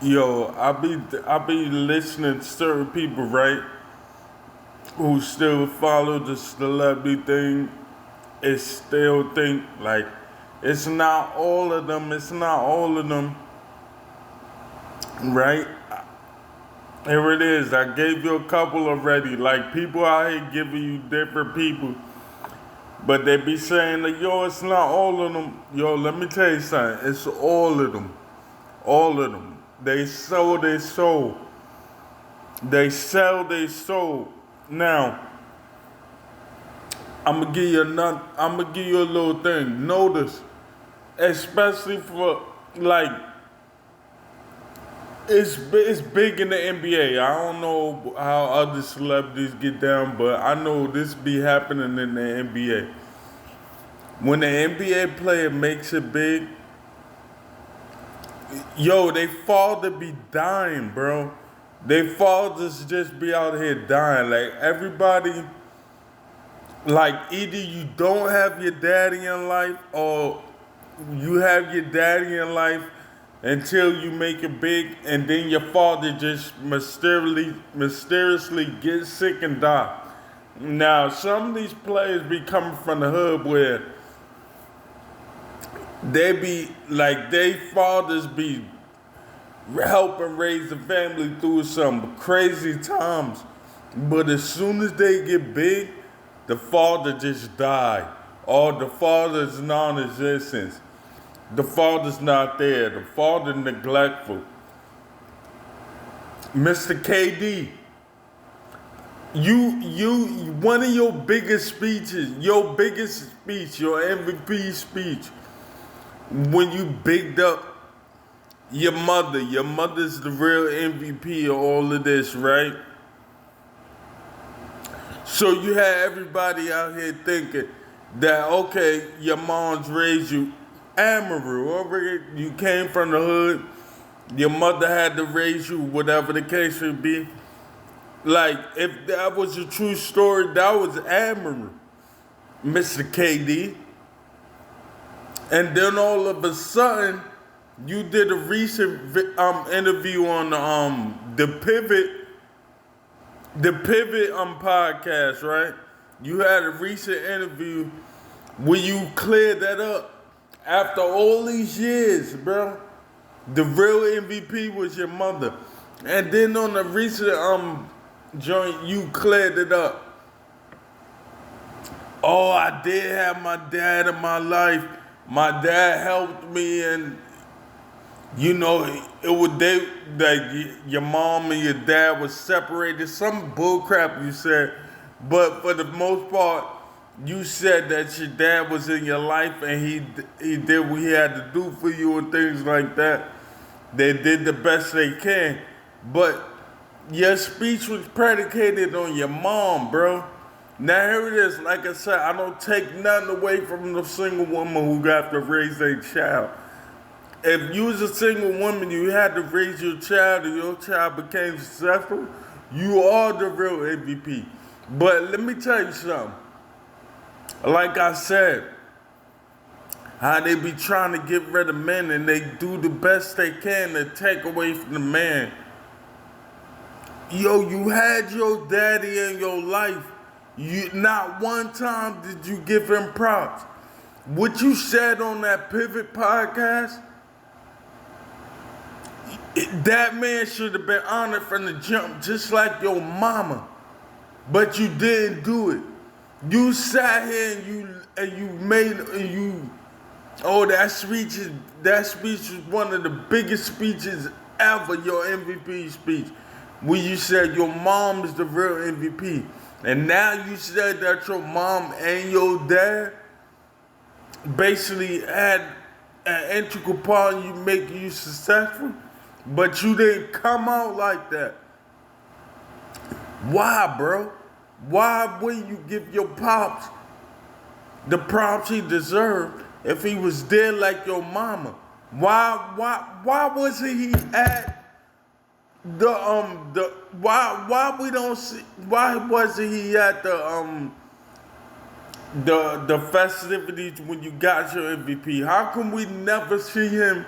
Yo, I be listening to certain people, right, who still follow the celebrity thing and still think like it's not all of them, right? Here it is. I gave you a couple already. Like people out here giving you different people, but they be saying like, yo, it's not all of them. Yo, let me tell you something. It's all of them. All of them. They sold their soul. They sell their soul. Now, I'm gonna give you a little thing. Notice, especially for like it's big in the NBA. I don't know how other celebrities get down, but I know this be happening in the NBA. When the NBA player makes it big, yo, they father be dying, bro. They fathers just be out here dying. Like everybody, like either you don't have your daddy in life or you have your daddy in life until you make it big and then your father just mysteriously gets sick and die. Now some of these players be coming from the hood where they be like they fathers be helping raise the family through some crazy times. But as soon as they get big, the father just died. Or the father's non-existence. The father's not there. The father neglectful. Mr. KD, one of your biggest speeches, your biggest speech, your MVP speech, when you bigged up your mother's the real MVP of all of this, right? So you had everybody out here thinking that okay, your mom's raised you Amaru, you came from the hood, your mother had to raise you, whatever the case may be. Like, if that was a true story, that was Amaru, Mr. KD. And then all of a sudden, you did a recent interview on the Pivot podcast, right? You had a recent interview where you cleared that up after all these years, bro. The real MVP was your mother, and then on the recent joint, you cleared it up. Oh, I did have my dad in my life. My dad helped me, and you know, it would they like your mom and your dad was separated. Some bullcrap you said, but for the most part, you said that your dad was in your life and he did what he had to do for you and things like that. They did the best they can, but your speech was predicated on your mom, bro. Now here it is. Like I said, I don't take nothing away from the single woman who got to raise their child. If you was a single woman, you had to raise your child, and your child became successful, you are the real MVP. But let me tell you something. Like I said, how they be trying to get rid of men and they do the best they can to take away from the man. Yo, you had your daddy in your life. You not one time did you give him props. What you said on that Pivot podcast, that man should have been honored from the jump, just like your mama. But you didn't do it. You sat here and you made and you. Oh, that speech is one of the biggest speeches ever. Your MVP speech, where you said your mom is the real MVP, and now you said that your mom and your dad basically had an integral part in you making you successful. But you didn't come out like that. Why, bro? Why wouldn't you give your pops the props he deserved if he was dead like your mama? Why wasn't he at why we don't see why wasn't he at the festivities when you got your MVP? How come we never see him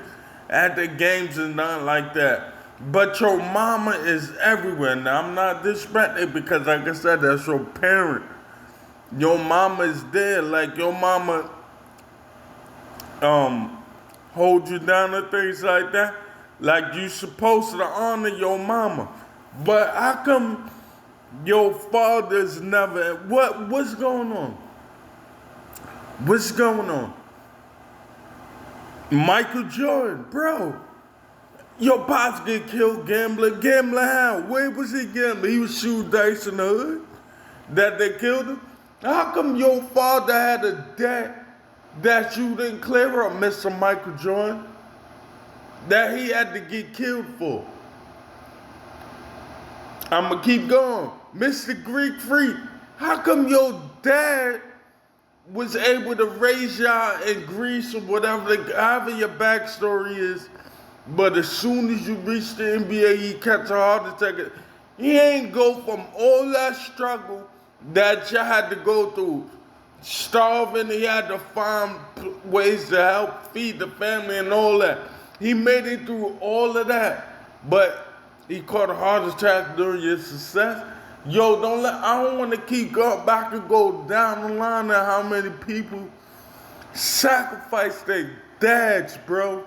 at the games and nothing like that? But your mama is everywhere. Now, I'm not disrespecting because, like I said, that's your parent. Your mama is there. Like, your mama hold you down and things like that. Like, you supposed to honor your mama. But how come your father's never... What's going on? What's going on? Michael Jordan, bro. Your pops get killed gambling. Gambling how? Where was he gambling? He was shooting dice in the hood? That they killed him? How come your father had a debt that you didn't clear up, Mr. Michael Jordan? That he had to get killed for? I'ma keep going. Mr. Greek Freak, how come your dad was able to raise y'all in Greece or whatever, however your backstory is, but as soon as you reach the NBA, he catch a heart attack. He ain't go from all that struggle that y'all had to go through, starving, he had to find ways to help feed the family and all that. He made it through all of that, but he caught a heart attack during your success. Yo, I don't want to keep going back and go down the line of how many people sacrifice their dads, bro.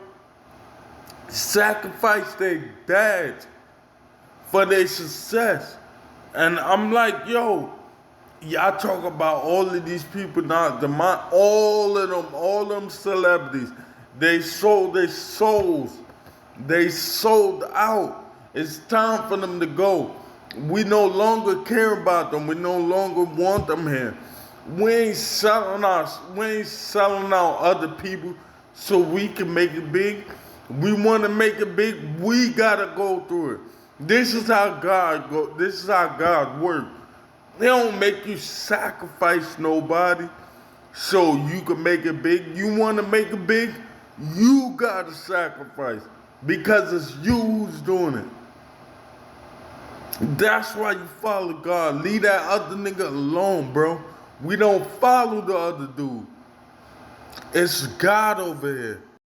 Sacrifice their dads for their success. And I'm like, yo, y'all talk about all of these people now, all of them celebrities. They sold their souls. They sold out. It's time for them to go. We no longer care about them. We no longer want them here. We ain't selling out other people so we can make it big. We want to make it big. We gotta go through it. This is how God go. This is how God works. They don't make you sacrifice nobody so you can make it big. You want to make it big, you gotta sacrifice because it's you who's doing it. That's why you follow God. Leave that other nigga alone, bro. We don't follow the other dude. It's God over here.